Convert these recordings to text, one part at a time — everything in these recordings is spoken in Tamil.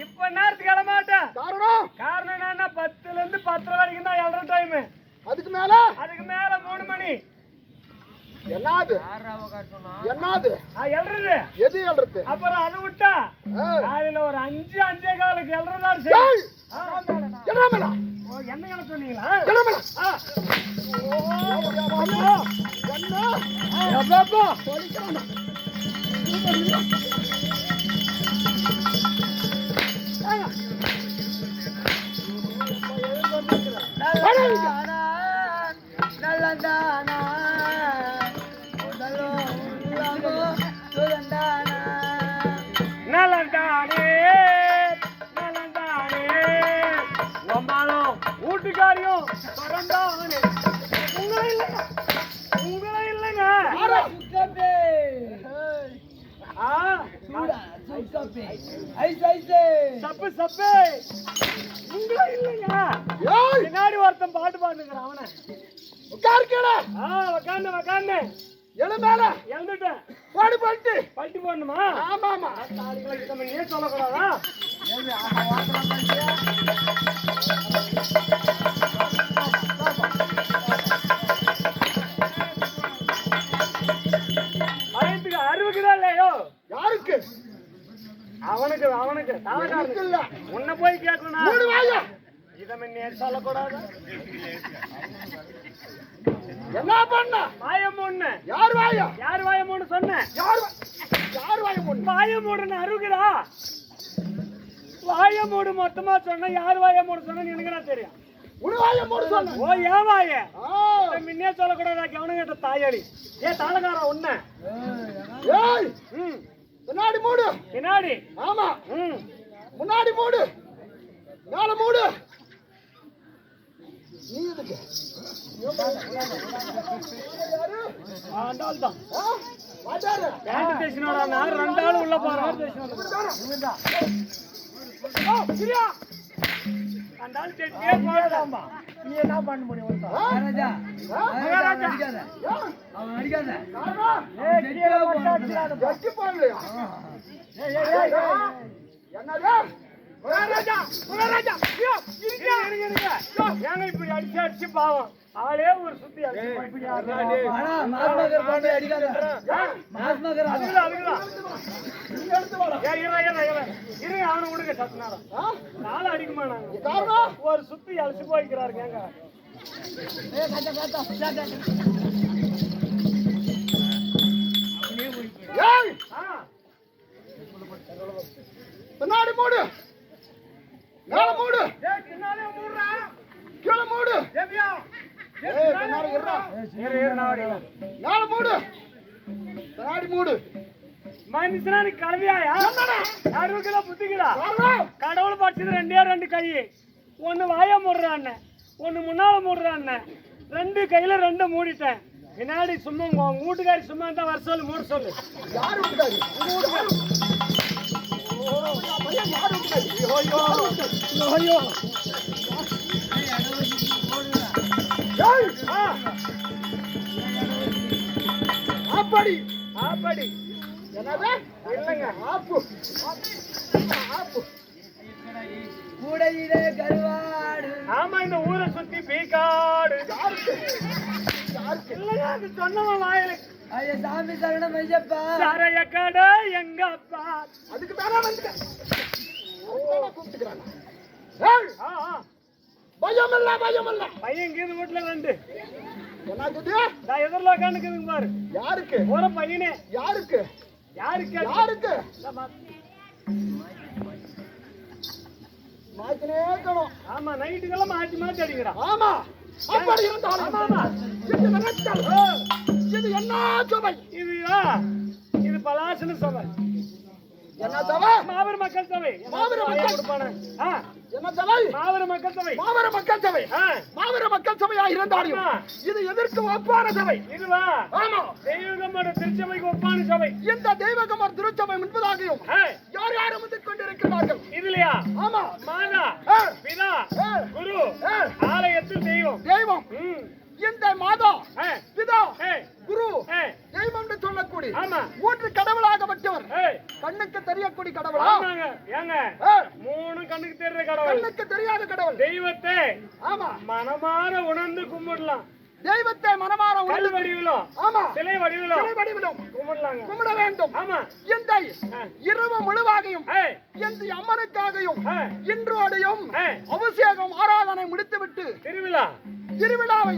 இப்ப நேரத்துக்கு எழ மாட்டேன். காரணம் என்னன்னா 10ல இருந்து 10:30 வரைக்கும் தான் எழற டைம். அதுக்கு மேல 3 மணி. என்னது எழறது எது எழறது? அப்புறம் அதை விட்டா காலையில ஒரு 5-5:15 எழறதா சரி. என்ன எழ சொன்னீங்களா? வீட்டுக்காரியும் உங்களை இல்லைங்க. சப்பு சப்பு உங்களை இல்லைங்க. பின்னாடி ஒருத்தன் பாட்டு பாடுங்கிறான். அவனை உட்காந்து எழுந்துட்டேன். பல்ட்டி போடணுமா? ஆமா நீ சொல்லக்கூடாதா? பயத்துக்கு அறிவுக்குதா இல்லையோ? யாருக்கு? அவனுக்கு இல்ல. உன்னை போய் கேட்கணும். இதை முன்னே சொல்லக்கூடாது. என்ன பண்ண? வாயமூன்னு. யார் வாயமூன்னு சொன்ன? யார் வாயமூன்னு? வாயமூடுன்னு அருகுதா? வாயமூடு மொத்தமா சொன்ன. யார் வாயமூடு சொன்ன எனக்கு என்ன தெரியும்? உன் வாயமூடு சொன்ன. ஓ ஏன் வாய? முன்னே சொல்லக்கூடாதா? கவனம் கேட்ட தாயாடி. தாளகார ஒண்ணு. ஏய் பின்னாடி மூடு. பின்னாடி? ஆமா. முன்னாடி மூடு. மேல மூடு. நீ எதுக்கு? ஆண்டாள் தான். பேண்ட் ஸ்டேஷனோட நான் 2 ஆள் உள்ள போறோம். நீ என்ன பண்ண முடியும்? இப்படி அடிச்சு அடிச்சு பாவம் ஆளே ஒரு சுத்தி அவனை விடுங்க சத்து நேரம் நாளை அடிக்குமா நாங்க ஒரு சுத்தி அழிச்சு போய்க்கிறாருங்க. பின்னாடி மூடு. மேல மூடு. கீழே மூடு. மேல மூடு. பின்னாடி மூடு. மனுஷனா நீ கலவியாயா? அறுபதுல புத்திக்குதா? கடவுள் படிச்சது 2 கை. ஒன்னு வாய மூடுறான், ஒன்னு முன்னால மூடுறான். 2 கையில 2 மூடிட்டேன். பின்னாடி சும்மா உங்க வீட்டுக்காரி சும்மா தான் வர சொல்லு, மூட சொல்லு. யாரு வீட்டுக்காரி? அப்படி அப்படி என்னது? இல்லைங்க ஆப்பு ஆப்பு கூடையிலே கருவாடு. ஆமா இந்த ஊரை சுத்தி பீக்காடு. இல்லைங்க அது சொன்னவன் வாயில. ஐயா சாமி சரணம் ஐயப்பா. சரைய கடை எங்க அப்பா. அதுக்கு தானே வந்துட்டேன். கூப்பிட்டுக்கிறாங்க. பயமில்ல பையன் கீது வீட்டுல 2 என்னது? நான் எதிரில் உட்காந்துக்குதுங்க பாரு. யாருக்கு? ஒரு பையனே. யாருக்கு? மாத்தினே இருக்கணும். ஆமா நைட்டுக்கெல்லாம் மாத்தி அடிக்கிறான். ஆமா அப்படி இருந்தாலும் இது என்ன சபை? இது பலாசன சபை. என்ன சபை? மாபெரும் மக்கள் சபை. என்ன சபை? மாபெரும் மக்கள் சபை. மாபெரும் மக்கள் சபையா இருந்தாலும் இது எதற்கு ஒப்பான சபை? இதுவா? ஆமா தெய்வகமோட திருச்சபைக்கு ஒப்பான சபை. இந்த தெய்வகமோட திருச்சபை முன்பதாகியும் யார் யாரும் வந்து கொண்டிருக்கிறார்கள் இதுலயா? ஆமா மாதா பிதா குரு ஆலயத்தில் தெய்வம். இந்த மாதா பிதா குரு இருந்தபடி ஆமா மூன்று கடவுளாகப்பட்டவர் ஏய் கண்ணுக்கு தெரியக்கூடிய கடவுளா ஆமாங்க ஏங்க மூணு கண்ணுக்கு தெரியற கடவுள் கண்ணுக்கு தெரியாத கடவுள் தெய்வத்தை ஆமா மனமார உணர்ந்து கும்பிடலாம் தெய்வத்தை மனமார கல் வடிவிலும் ஆமா சிலை வடிவிலும் கும்பிடலாங்க கும்பிட வேண்டும் ஆமா இந்த இரவு முழுவாகையும் ஏய் இந்த அம்மனுக்காகையும் ஏய் இன்றோடையும் ஏய் அபிஷேகம் ஆராதனை முடித்துவிட்டு திருவிழாவை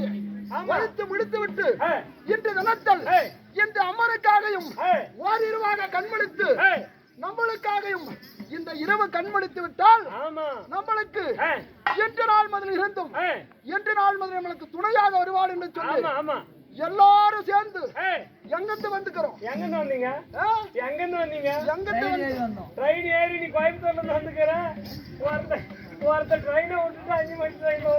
முடித்துவிட்டு ஏய் இன்று தினத்தில் ஏய் இந்த அம்மனுக்காகையும் ஏய் ஓரிருவாக கண்மணித்து ஏய் நம்மளுக்காகவும் இந்த இரவு கண்மணித்து விட்டால் ஆமா நம்மளுக்கு ஏய் எட்டு நாள் முதல் இருந்தும் ஏய் 8 நாள் முதல் நம்மளுக்கு துணையாக வருவாள் என்று சொல்லி ஆமா ஆமா எல்லாரும் சேர்ந்து ஏய் எங்கிருந்து வந்துக்கிறோம் எங்கிருந்து வந்தீங்க எங்கிருந்து வந்தீங்க எங்கிருந்து வந்தோம் ட்ரெயின் ஏறி நீ கோயம்புத்தூர்ல இருந்து வந்துக்கிற ஒருத்தர் ட்ரெயினை விட்டுட்டு 5 மணி ட்ரெயின்ல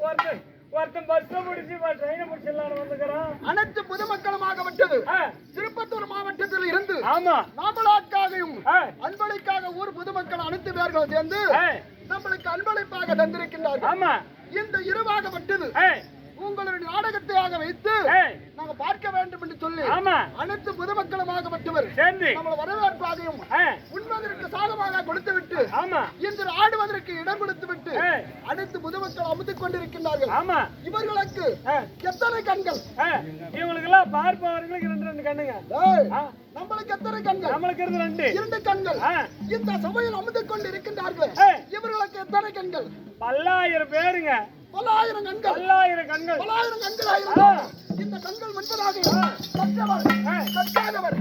வந்து ஒருத்தன் பஸ்ல முடிச்சு ட்ரெயினை முடிச்சிடலான்னு வந்துக்கிறான் அனைத்து பொதுமக்களுமாகப்பட்டது திருப்பத்தூர் மாவட்டத்தில் இருந்து ஆமா நாமளாக்காகவும் அன்பளிக்காக ஊர் பொதுமக்கள் அனைத்து பேர்களும் சேர்ந்து நம்மளுக்கு அன்பளிப்பாக தந்திருக்கின்றார்கள் ஆமா இந்த இரவாகப்பட்டது உங்களுடைய நாடகத்தையாக வைத்து நாங்க பார்க்க வேண்டும் என்று சொல்லி அனைத்து பொதுமக்களுமாகப்பட்டவர் நம்மளை வரவேற்பாதையும் உண்பதற்கு சாதமாக கொடுத்து விட்டு இன்று ஆடுவதற்கு இடம் கொடுத்து விட்டு அனைத்து பொதுமக்கள் அமுத்துக் கொண்டிருக்கின்றார்கள் இவர்களுக்கு எத்தனை கண்கள் இவங்களுக்கு எல்லாம் பார்ப்பவர்களுக்கு 2 கண்ணுங்க நம்மளுக்கு எத்தனை கண்கள் நம்மளுக்கு 2 கண்கள் இந்த சபையில் அமுத்துக் கொண்டு இருக்கின்றார்கள் இவர்களுக்கு எத்தனை கண்கள் பல்லாயிரம் பேருங்க பல்லாயிரம் கண்கள் இந்த கண்கள் முன்பதாக கற்காதவர்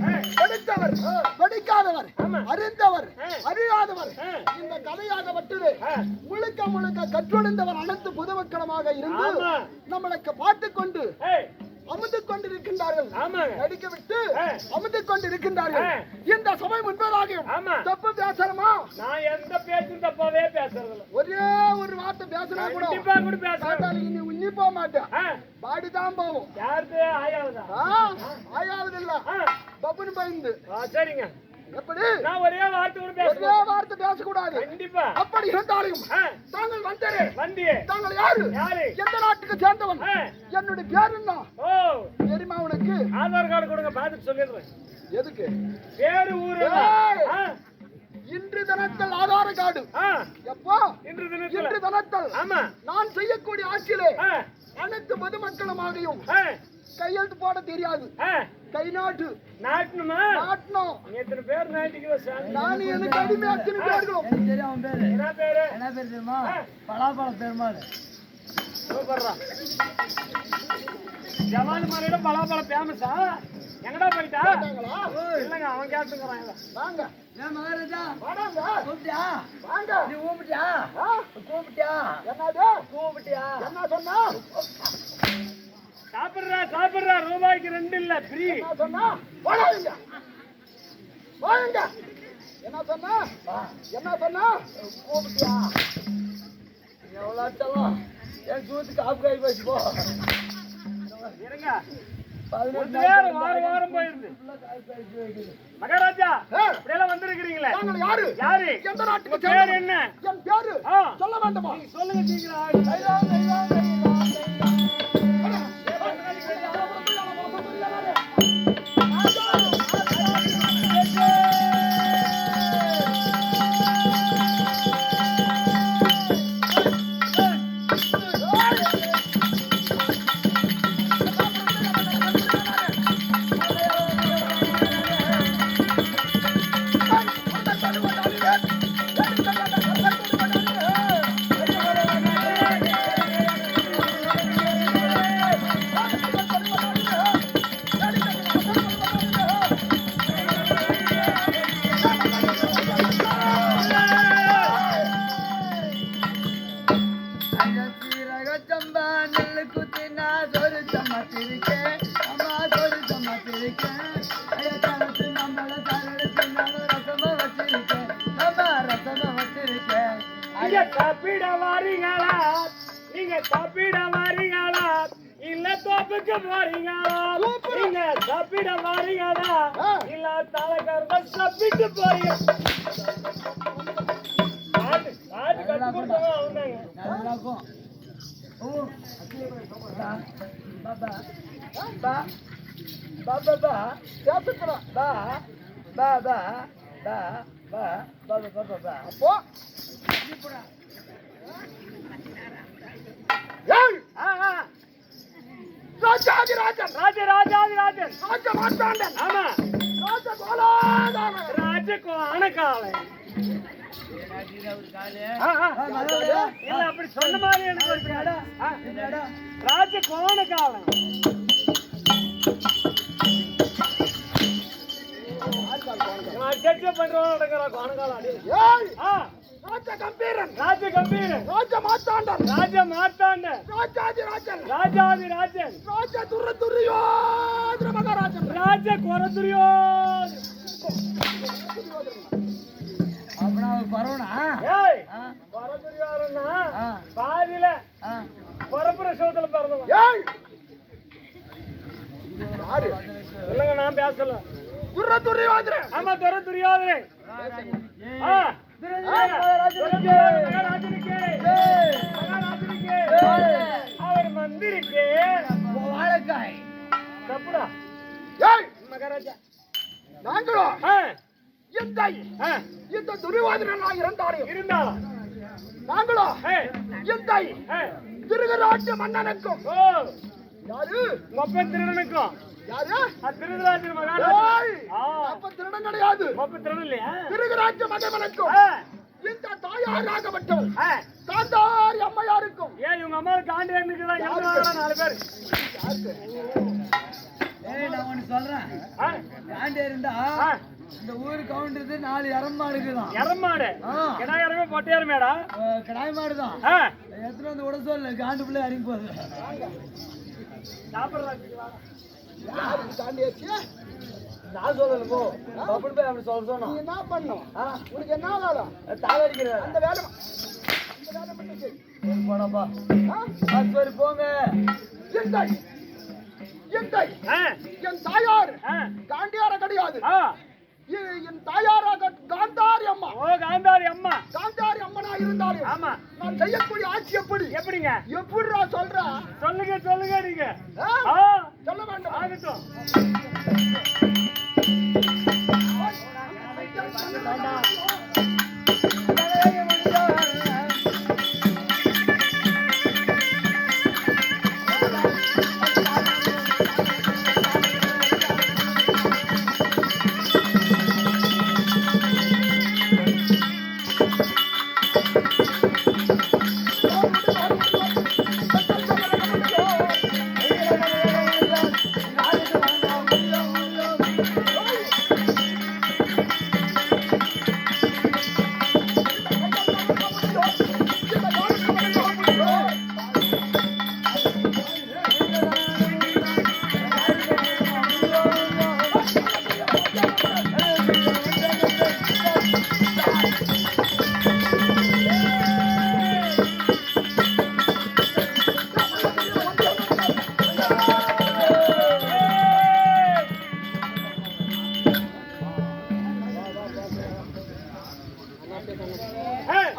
படிக்காதவர் அறிந்தவர் அறியாதவர் இந்த கதையாகப்பட்டது முழுக்க கற்றொழிந்தவர் அனைத்து பொதுமக்களமாக இருந்து நம்மளுக்கு பார்த்துக் கொண்டு அமுத்துக் கொண்டிருக்கின்றார்கள் நடிக்க விட்டு அமுத்துக் கொண்டிருக்கின்றார்கள் இந்த சபை முன்பதாக தப்பு பேசணுமா நான் எந்த பேச்சும் தப்பாவே பேசுறது ஒரே ஒரு வார்த்தை பேசினா கூட நீ உன்னி போக மாட்டேன் பாடிதான் போவோம் யாருக்கு ஆயாவது இல்ல பப்புன்னு பயந்து சரிங்க எப்படி நான் ஒரே வார்த்தை பேசக்கூடாது கண்டிப்பா அப்படி இருந்தாலும் தாங்கள் வந்தே தாங்கள் யாரு எந்த நாட்டுக்கு சேர்ந்தவன் என்னுடைய பேர் என்ன தெரியுமா உனக்கு ஆதார் கார்டு கொடுங்க பார்த்துட்டு சொல்லிடுறேன் எதுக்கு பேரு ஊரு இன்று தினத்தில் ஆதார் கார்டு எப்போ இன்று தினத்தில் நான் செய்யக்கூடிய ஆட்சியிலே அனைத்து பொதுமக்களுமாகவும் கையெழுத்து போட தெரியாது கை நாட்டு நாட்டணும் எத்தனை பேர் நாட்டிக்கிறோம் நான் எனக்கு அடிமை அத்தனை பேர்களும் என்ன பேரு தெரியுமா பலாப்பழ பெருமாள் சூப்பர்ரா ஜவான் மலையில பலாப்பழம் ஃபேமஸா எங்கடா போயிட்டா இல்லங்க அவன் கேட்டுக்கிறான் வாங்க ஏன் மகாராஜா வாடாங்க கூப்பிட்டியா வாங்க நீ கூப்பிட்டியா என்னது கூப்பிட்டியா என்ன சொன்னா சாப்பிடுறா ரூபாய்க்கு 2 இல்ல ஃப்ரீ என்ன சொன்னா வாங்க என்ன சொன்னா கூப்பிட்டியா எவ்வளோ அட்டலாம் என் சூத்துக்கு காப்பு கை பேசி போ இருங்க 18 வாரம் போயிருது மகாராஜா இப்படியெல்லாம் வந்திருக்கிறீங்களே யாரு எந்த நாட்டுக்கு பேர் என்ன என் பேரு சொல்ல வேண்டுமா சொல்லுங்க சீக்கிரம் தப்பிட வாரீங்களா இல்ல தோப்புக்கு போறீங்களா நீங்க தப்பிட வாரீங்களா இல்ல தலைக்கருந்த தப்பிட்டு போறீங்க கத்து கொடுத்தவங்க அவனாங்க பா பா பா சேர்த்துக்கலாம். பா பா பா பா பா பா பா பா பா அப்போ ஏய் ராஜாதி ராஜன் ராஜராஜாதி ராஜன் ராஜ மார்த்தாண்டன் ஆமா ராஜ கோலாதாரன் ராஜ கோணக்காலை இல்ல அப்படி சொன்ன மாதிரி எனக்கு ஒரு ராஜ கோணக்காலம் பண்றோம் கோணக்காலம் ஏய் ராஜ கம்பீரன் ராஜ கம்பீரன் ராஜ மார்த்தாண்டன் ராஜ மார்த்தாண்டன் ராஜாதி ராஜன் ராஜாதி ராஜன் ராஜ துர்யோதன மகாராஜன் ராஜ கொரதுரியோ அப்படின்னா பரவனா ஏய் கொரதுரியோன்னா பாதியில பரப்புரசவத்துல பிறந்தவன் ஏய் யாரு இல்லங்க நான் பேசல துர்யோதன ஆமா துரியோதனை அவர் மந்திரிக்கு வாழைக்காய் தப்புடா ஏய் மகாராஜா நாங்களோ இந்த துரியோதனன் இருந்தாலும் இருந்தாலும் நாங்களோ இந்த திருகராஜ மன்னனுக்கும் ஓ யாரு மொப்ப திருடனுக்கும் யாரு திருதராஜன் மகாராஜா அப்ப திருடன் கிடையாது மொப்ப திருடன் இல்லையா திருகராஜ மகனுக்கும் இந்த தாயாராகப்பட்டவள் காந்தாரி அம்மையாருக்கும் ஏன் இவங்க அம்மாவுக்கு ஆண்டு இருக்குதா 4 பேர் ஏய் நான் ஒண்ணு சொல்றேன் ஆண்டு இருந்தா இந்த ஊரு கவுண்டருக்கு 4 இறமாடுக்குதான் இறமாடு கிடாய் இறமே பொட்டையாரு மேடா கிடாய் மாடுதான் எத்தனை வந்து விட சொல்லு காண்டு பிள்ளை இறங்கி போகுது நான் சொல்லல போ அப்படி போய் அப்படி சொல்ல சொன்னா நீ என்ன பண்ணும் உனக்கு என்ன வேலை தாவடிக்கிற அந்த வேலை மட்டும் செய். போடப்பா சரி போங்க என் தாயார் காண்டியார கிடையாது என் தாயாராக காந்தாரி அம்மா ஓ காந்தாரி அம்மா காந்தாரி அம்மனா இருந்தாலும் ஆமா நான் செய்யக்கூடிய ஆட்சி எப்படிங்க எப்படிடா சொல்ற சொல்லுங்க நீங்க சொல்ல வேண்டும் ஆகட்டும்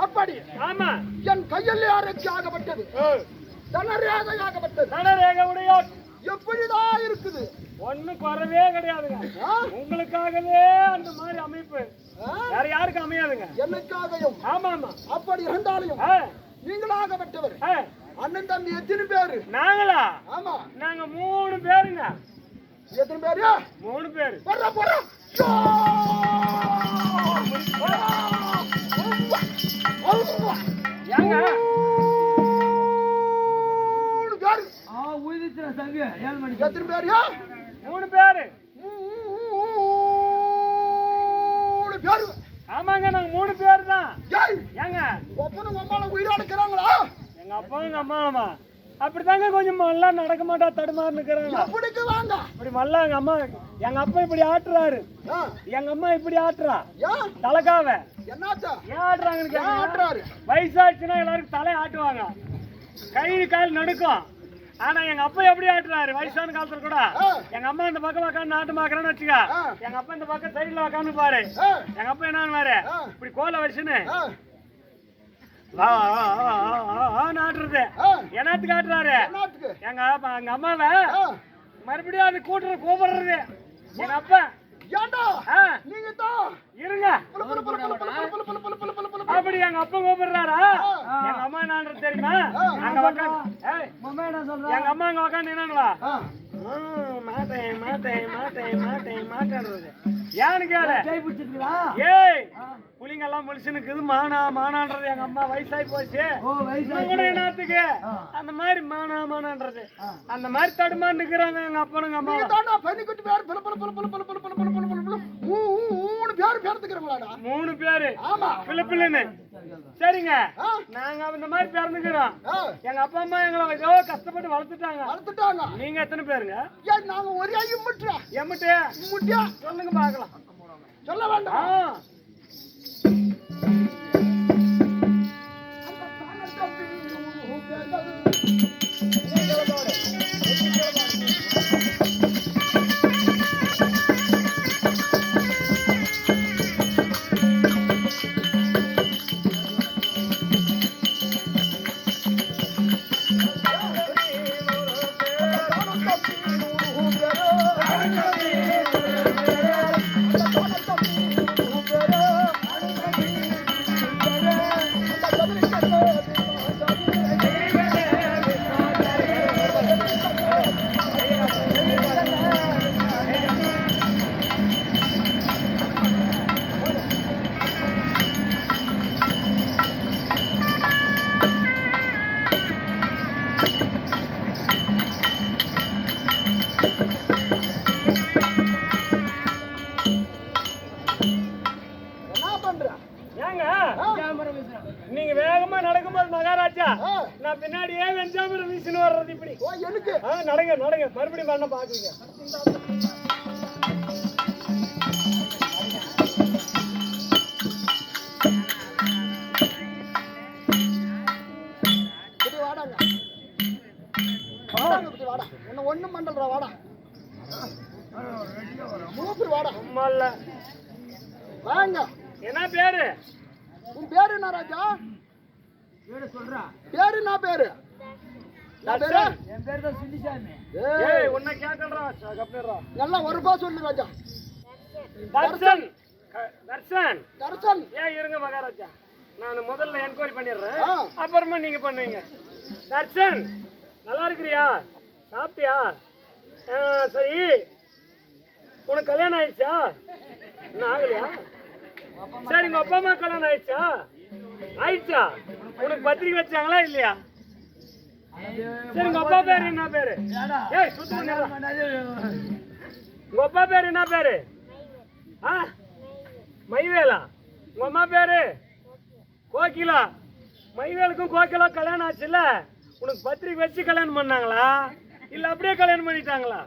அப்படி ஆமா என் கையில் யாருக்கு ஆகப்பட்டது தனரேகையாகப்பட்டது தனரேகை உடையோர் எப்படிதான் இருக்குது ஒண்ணும் குறவே கிடையாதுங்க உங்களுக்காகவே அந்த மாதிரி அமைப்பு வேற யாருக்கும் அமையாதுங்க எனக்காகவும் ஆமா ஆமா அப்படி இருந்தாலும் நீங்களாகப்பட்டவர் அண்ணன் தம்பி எத்தனை பேரு நாங்களா ஆமா நாங்க 3 பேருங்க எத்தனை பேரு 3 பேரு போற ஏங்க உயிரிச்சிர சங்கு 7 மணிக்கு எத்தனை பேரு 3 பேரு 3 பேரு ஆமாங்க நாங்க 3 பேர் தான் ஏங்க ஒப்பனும் அம்மாவும் உயிரோட இருக்கிறாங்களா எங்க அப்பா எங்க அம்மா அப்படிதாங்க கொஞ்சம் மல்லா நடக்க மாட்டா தடுமாறு நிக்கிறாங்க அப்படிக்கு வாங்க இப்படி மல்லா எங்க அப்பா இப்படி ஆட்டுறாரு எங்க அம்மா இப்படி ஆட்டுறா தலைக்காவ என்னாச்சா ஏன் ஆட்டுறாங்கன்னு ஆட்டுறாரு வயசாச்சுன்னா எல்லாருக்கும் தலை ஆட்டுவாங்க கை கால் நடுக்கும் ஆனா எங்க அப்பா எப்படி ஆட்டுறாரு வயசான காலத்துல கூட எங்க அம்மா இந்த பக்கம் உக்காந்து நாட்டு பாக்குறேன்னு வச்சுக்க எங்க அப்பா இந்த பக்கம் சைடுல உக்காந்து பாரு எங்க அப்பா என்ன இப்படி கோல வச்சுன்னு நாட்டுறது என்னத்துக்கு ஆட்டுறாரு எங்க அம்மாவை மறுபடியும் அது கூப்பிடுறது எங்க அப்பா. ஏண்டா ஆ, நீங்க தான் இருங்க. அப்படி எங்க அப்பா கூப்பிடுறாரா? எங்க அம்மா என்னன்றது தெரியுமா? அங்க உக்காந்து, ஏய், மாமா என்ன சொல்ற எங்க அம்மா அங்க உக்காந்து என்னங்களா? மாட்டேன் மாட்டேன் மாட்டேன் மாட்டேன் மாட்டேன்றது ஏன்னு கேளு. கை பிடிச்சிருக்கா ஏய், புலிங்க எல்லாம் முழிச்சுனுக்குது மானான்றது எங்க அம்மா வயசாகி போச்சு. ஓ வயசு உங்களுடைய என்னத்துக்கு அந்த மாதிரி மானான்றது அந்த மாதிரி தடுமாறு நிக்கிறாங்க எங்க அப்பனுங்க அம்மா. தாண்டா பனிக்குட்டி பேர் பல பல பல பல பல பல பல பல பல பல பல மூணு பேர் பேர்த்துக்கிறவங்களாடா 3 பேரு ஆமா பிள்ளைன்னு. சரிங்க, நாங்க அந்த மாதிரி பிறந்துக்கிறோம். எங்க அப்பா அம்மா எங்களை ஏதோ கஷ்டப்பட்டு வளர்த்துட்டாங்க. வளர்த்துட்டாங்க. நீங்க எத்தனை பேருங்க? ஏன் நாங்க ஒரே இம்முட்டியா எம்முட்டியா இம்முட்டியா சொல்லுங்க பாக்கலாம். சொல்ல வேண்டாம். நீங்க வேகமா நடக்கும்போது மகாராஜா நான் பின்னாடியே வெஞ்சாமரம் வீசின்னு வர்றது இப்படி. எனக்கு நடங்க நடங்க மறுபடியும் பண்ண பாக்குறீங்க. வாடாங்க வாடா என்ன ஒண்ணும் பண்றா வாடா மூப்பி வாடா சும்மா இல்ல. வாங்க. என்ன பேரு? உன் பேரு என்ன ராஜா? பேரு சொல்றா பேரு என்ன பேரு? என் பேரு தான் சிண்டிசாமி. ஏய் உன்னை கேக்கறா கப்னரா. நல்லா ஒரு பா சொல்லு ராஜா. தர்ஷன் தர்ஷன் தர்ஷன். ஏய் இருங்க மகாராஜா, நான் முதல்ல என்கொயரி பண்ணிடுறேன், அப்புறமா நீங்க பண்ணுவீங்க. தர்ஷன் நல்லா இருக்கிறியா? சாப்பிட்டியா? சரி, உனக்கு கல்யாணம் ஆயிடுச்சா? இன்னும் ஆகலையா? சரி, உங்க அப்பா அம்மா கல்யாணம் ஆயிடுச்சா? ஆயிடுச்சா? உனக்கு பத்திரிக்கை வச்சாங்களா இல்லையா? சரி, உங்க அப்பா பேரு என்ன பேரு? ஏய் சுத்தம் உங்க அப்பா பேரு என்ன பேரு? மைவேலா. உங்க அம்மா பேரு கோகிலா. மைவேலுக்கும் கோகிலா கல்யாணம் ஆச்சுல்ல, உனக்கு பத்திரிக்கை வச்சு கல்யாணம் பண்ணாங்களா இல்ல அப்படியே கல்யாணம் பண்ணிட்டாங்களா?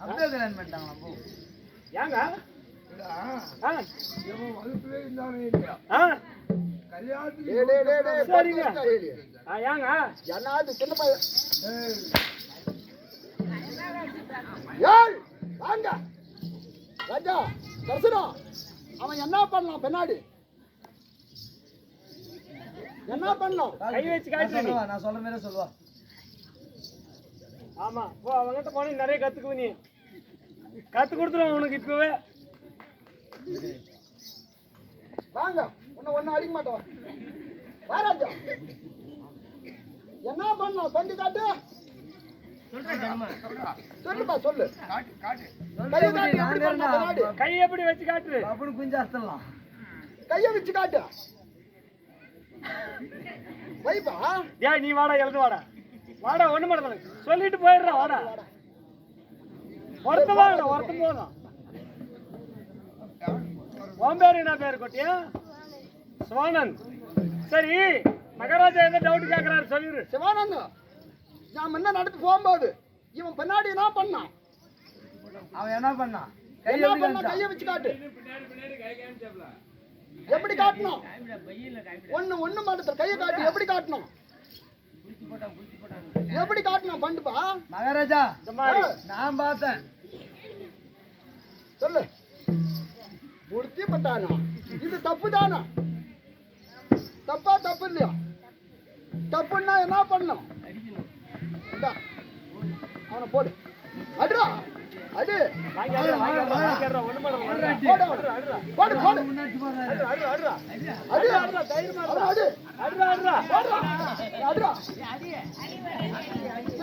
அப்படியே கல்யாணம் பண்ணிட்டாங்களா? ஏங்க சரிங்க. ஏங்க என்னாவது சின்ன பையன். ஏய் வாங்க ராஜா தர்சனம். அவன் என்ன பண்ணலாம் பின்னாடி? என்ன பண்ணலாம்? கை வச்சு காட்டு. நான் சொல்ற மாதிரி சொல்லுவா. ஆமா, போ அவங்ககிட்ட போன நிறைய கத்துக்குவ. நீ கத்து கொடுத்துருவோம் உனக்கு இப்பவே. வாங்க, ஒன்னும் அடிக்க மாட்டோம். வா ராஜா. என்ன பண்ணலாம்? சொல்லி காட்டு. சொல்லுப்பா சொல்லு. கை எப்படி வச்சு காட்டு? அப்படின்னு குஞ்சாஸ்தலாம். கைய வச்சு காட்டு. வைப்பா. ஏய் நீ வாடா, எழுது வாடா. வாடா, ஒண்ணு மாட்டல. சொல்லிட்டு போயிடுறா வாடா. ஒருத்தம் வாடா, ஒருத்தம் போதும். உன் பேரு என்ன பேரு கொட்டியா? சிவானந்த். சரி, மகாராஜா எந்த டவுட் கேட்கறாரு சொல்லிடு. சிவானந்த், நான் முன்ன நடந்து போகும்போது இவன் பின்னாடி என்ன பண்ணான்? அவன் என்ன பண்ணான்? கைய வச்சு காட்டு. எப்படி காட்டணும்? ஒண்ணு மாட்டத்துல கைய காட்டு. எப்படி காட்டணும்? எப்படி காட்டணும்? பண்ணுப்பா மகாராஜா. நான் பார்த்தேன். சொல்லு. முடிச்சு பட்டானா? இது தப்பு தானா? தப்பா? தப்பு இல்லையா? தப்புன்னா என்ன பண்ணும்? அவனை போடு. அட்ரா அடு வாங்கி அட்ரா ஒண்ணு பண்ண போடு போடு முன்னாடி போறாரு. அடு தைரியமா அடு அட்ரா அட்ரா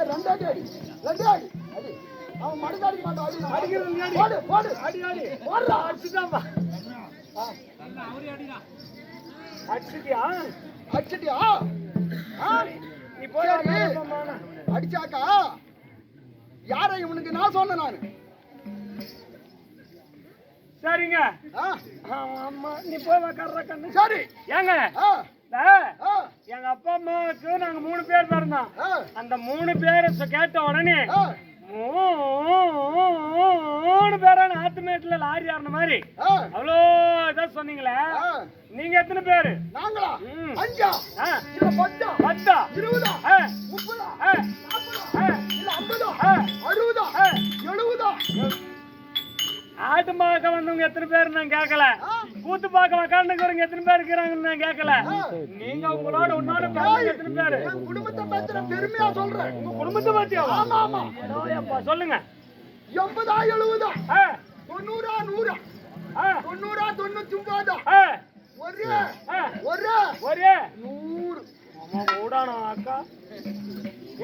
ரெண்டாடி அடி ரெண்டாடி அடி அவன் மடங்காடி மாட்டான் அடி அடிக்கிறது போடு போடு அடி போடுறா அடிச்சுட்டாம்பா அடிச்சுட்டியா அடிச்சிட்டியா நீ போய் அடிச்சாக்கா யாரை இவனுக்கு நான் சொன்னேன் நானு சரிங்க ஆ, ஆமா நீ போய் உக்கார்ற கண்ணு சரி ஏங்க ஆ, இந்த ஆ, எங்க அப்பா அம்மாவுக்கு நாங்க 3 பேர் பிறந்தோம் ஆ, அந்த 3 பேரை கேட்ட உடனே ஆ, 3 பேரான ஆத்துமேட்டுல லாரி ஆறின மாதிரி ஆ, அவ்வளோ இதாக சொன்னீங்களே ஆ. நீங்க எத்தனை பேரு நாங்களா ம். 5 ஆ, இல்ல 10 10 20 ஆ, 30 ஆ, 40 இல்ல 50 ஆ. 60 ஆ. 70 ஆட்டு பார்க்க வந்தவங்க எத்தனை பேர் நான் கேட்கல ஆ. கூத்து பார்க்க உக்காந்துக்கிறவங்க எத்தனை பேர் இருக்கிறாங்கன்னு நான் கேட்கல நீங்க உங்களோட உன்னோட பிறந்தவங்க எத்தனை பேரு என் குடும்பத்தை பத்தின பெருமையா சொல்றேன் உங்க குடும்பத்தை பத்தியா ஆமா ஆமா அப்பா சொல்லுங்க 80 70 ஆ, 90 100 ஆ, 90 99 ஆ, ஒரு ஆ. ஒரு ஒரே 100 ஆமா ஊடானா அக்கா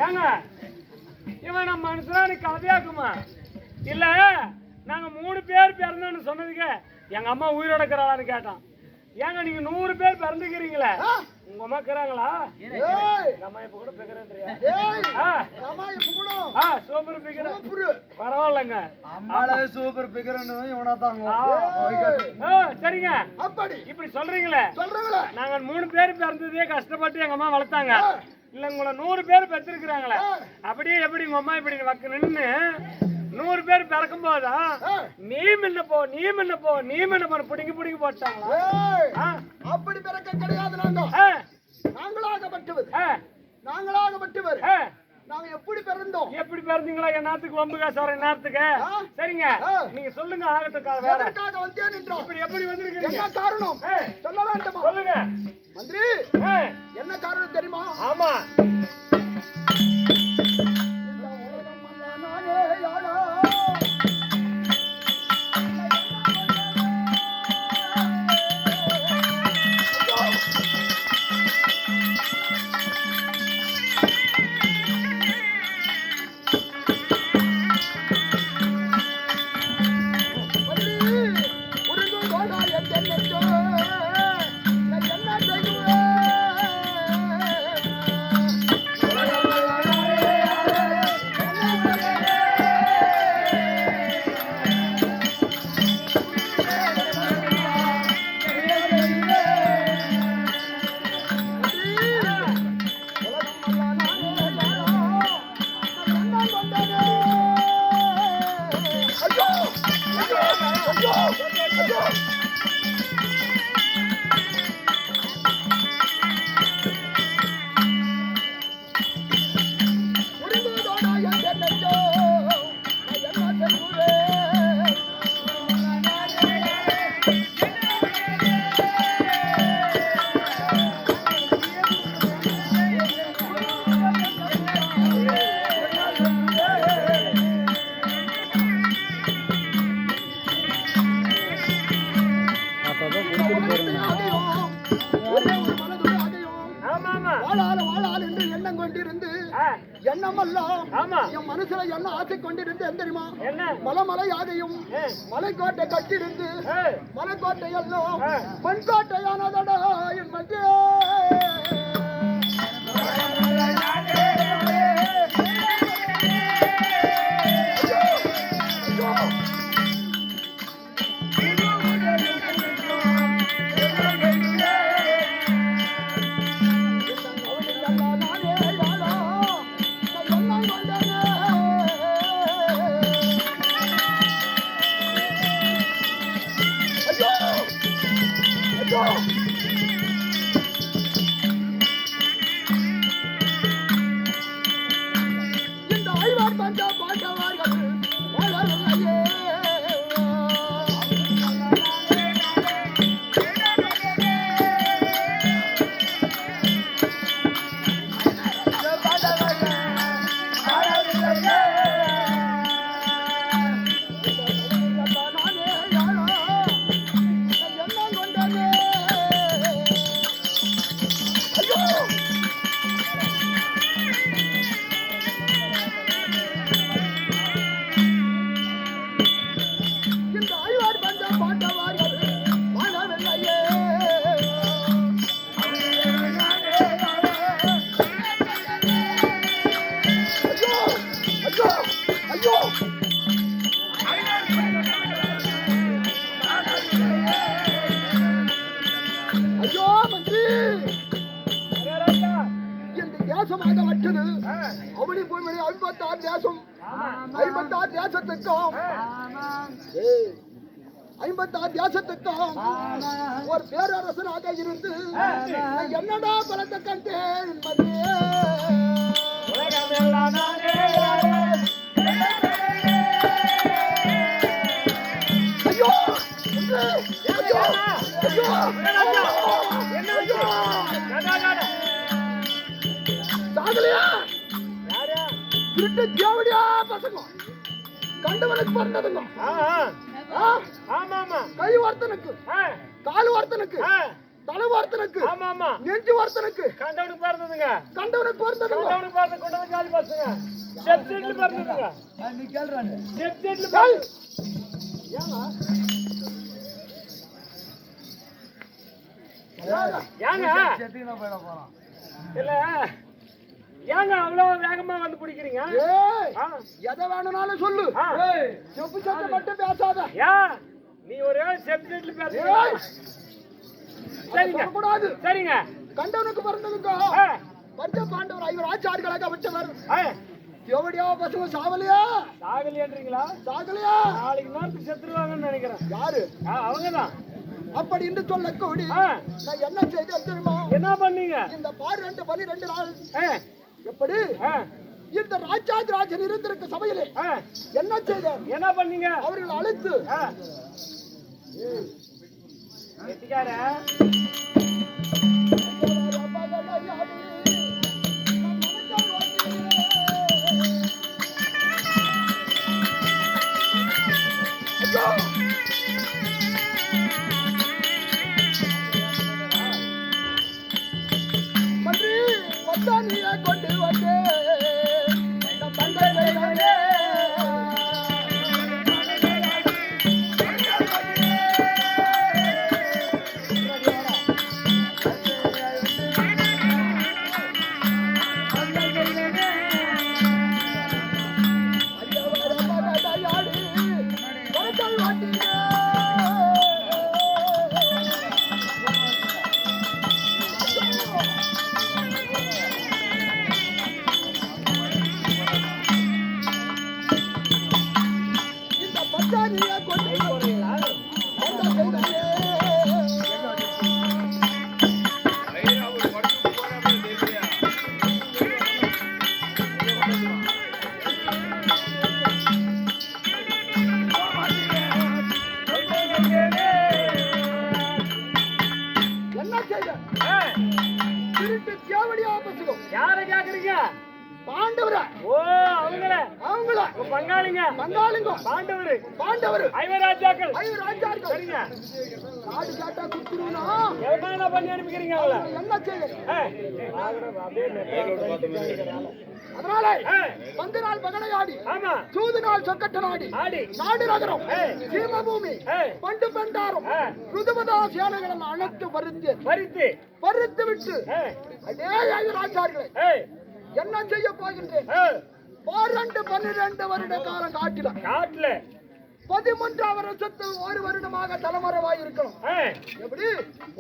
ஏங்க இவன் நம்ம மனுஷனா நீ கதையாக்குமா இல்ல நாங்க 3 பேர் பிறந்தோன்னு சொன்னதுக்கு எங்க அம்மா உயிரோட இருக்கிறாளான்னு கேட்டான் ஏங்க நீங்க 100 பேர் பிறந்துக்கிறீங்களே ஆ. உங்க அம்மா இருக்கிறாங்களா ஏய் எங்க அம்மா இப்ப கூட பிறகுறேன் ஏய் ஆ அம்மா இப்ப ஆ சூப்பர் பிக்கிறேன் சூப்பர் பரவாயில்லைங்க அம்மாலே சூப்பர் பிகர்னு இவனா தாங்க. சரிங்க அப்படி இப்படி சொல்றீங்களே சொல்றீங்களா நாங்க 3 பேர் பிறந்ததே கஷ்டப்பட்டு எங்க அம்மா வளர்த்தாங்க இல்ல உங்களை 100 பேர் பெற்றிருக்கிறாங்களே அப்படியே எப்படி உங்க அம்மா இப்படி வக்கு நின்னு 100 பேர் பிறக்கும் போதா நீ முன்ன போ நீ முன்ன போ நீ முன்ன போ புடிங்கி போட்டாங்களா ஏய் ஆ, அப்படி பிறக்க கிடையாது நாங்க ஆ, நாங்களாகப்பட்டவர் ஆ, நாங்களாகப்பட்டவர் ஆ. நாங்க எப்படி பிறந்தோம் எப்படி பிறந்தீங்களா என் நேரத்துக்கு வம்பு காசார நேரத்துக்கு சரிங்க நீங்க சொல்லுங்க ஆகட்டும் வேற எதற்காக வந்தேன் என்றோம் இப்படி எப்படி வந்திருக்கீங்க என்ன காரணம் சொல்ல வேண்டுமா சொல்லுங்க மந்திரி ஆ, என்ன காரணம் தெரியுமா ஆமா நானே யாரோ வாழால் என்று எண்ணம் கொண்டிருந்து எண்ணமெல்லாம் என் மனசுல என்ன ஆசை கொண்டிருந்து தெரியுமா மலையாகையும் மலைக்கோட்டை கட்டிருந்து மலைக்கோட்டை எல்லாம் மண்கோட்டையானதடா என் மத்திய இந்த ஆய்வார் பஞ்சா பாண்டவார்கள் 56 தேசம் 56 தேசத்துக்கும் 56 தேசத்துக்கும் ஒரு பேரரசனாக இருந்து என்னடா பலத்தை கண்டேன் என்பதே ஐயோ சாகலையா திருட்டு தேவடியா பசங்க கண்டவனுக்கு பிறந்ததுங்க கை வார்த்தனுக்கு கால் வார்த்தனுக்கு தலை வார்த்தனுக்கு நெஞ்சு வார்த்தனுக்கு கண்டவனுக்கு பிறந்ததுங்க கண்டவனுக்கு பிறந்ததுங்க கண்டவனுக்கு பிறந்த கொண்டது காலி பசங்க செப்டெட்ல பிறந்ததுங்க நீ கேள்றானே செப்டெட்ல ஏங்க செட்டினா போயிட போறான் இல்ல ஏங்க அவ்வளவு வேகமா வந்து பிடிக்கிறீங்க எதை வேணும்னாலும் சொல்லு செப்பு சட்டை மட்டும் பேசாத நீ ஒரு செப்டெட்ல பேச சரிங்க கூடாது சரிங்க கண்டவனுக்கு பிறந்ததுங்க பஞ்ச பாண்டவர் 5 ஆச்சாரிகளாக விட்டவர் எவடியா பசங்க சாவலையா சாகலையான்றீங்களா சாகலையா நாளைக்கு நேரத்துக்கு செத்துருவாங்கன்னு நினைக்கிறேன் யாரு அவங்கதான் அப்படி என்று சொல்லக்கூடி நான் என்ன செய்தேன் தெரியுமா என்ன பண்ணீங்க இந்த பார் 12 நாள் எப்படி இந்த ராஜாதிராஜன் இருந்திருக்க சபையிலே என்ன செய்தேன் என்ன பண்ணீங்க அவர்கள் அழைத்து மன்றி பத்தானிய கொண்டு வந்து யாரை கேக்குறீங்க பாண்டவர ஓ அவங்கள பங்காளிங்க பாண்டவர் ஐவராஜாக்கள் சரிங்க நாடு கேட்டா குடுத்துருவா என்ன பண்ணி அனுப்பிக்கிறீங்க அவள என்ன செய்ய அதனால பந்து நாள் பகடை ஆடி சூது நாள் சொக்கட்ட நாடி நாடு நகரம் சீமபூமி பண்டு பண்டாரம் ருதுபதா சேனைகள் அனைத்து பறித்து விட்டு அதே ராஜாக்களை என்ன செய்ய போகின்றேன் 12 வருட காலம் காட்டில 13 வருஷத்தில் ஒரு வருடமாக தலைமறைவாய் இருக்கணும் எப்படி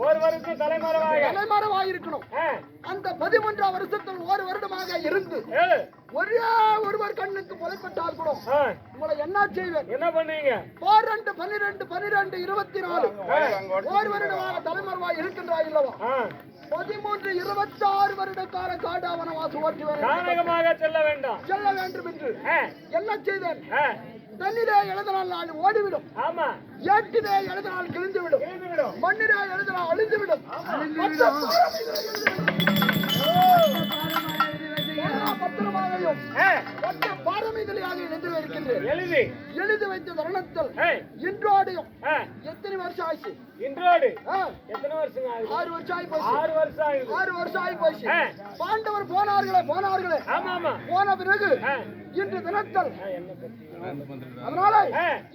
ஒரு வருஷம் தலைமறைவாய் இருக்கணும் அந்த 13 வருஷத்தில் ஒரு வருடமாக இருந்து ஒரே ஒருவர் கண்ணுக்கு புலைப்பட்டால் கூட உங்களை என்ன செய்வேன் என்ன பண்ணீங்க 12 12 24 ஒரு வருடமாக தலைமறைவாய் இருக்கின்றாய் இல்லவா 13 26 வருட கால காடாவனவாசம் ஓட்டுவேன் செல்ல வேண்டும் என்று என்ன செய்தேன் தண்ணிலே எழுதினால் நான் ஓடிவிடும் ஏட்டிலே எழுதினால் கிழிந்துவிடும் மண்ணிலே எழுதினால் அழிந்துவிடும் பத்திரமாகவும் பாரமிதலியாக எழுதி வைத்த தருணத்தில் இன்றோடையும் எத்தனை வருஷம் ஆச்சு இன்றோடு எத்தனை வருஷம் 6 வருஷம் ஆகி போச்சு பாண்டவர் போனார்களே போன பிறகு இன்று தினத்தில் அதனால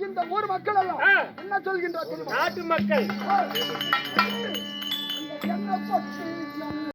இந்த ஊர் மக்கள் எல்லாம் என்ன சொல்கின்றார் நாட்டு மக்கள் என்ன பற்றி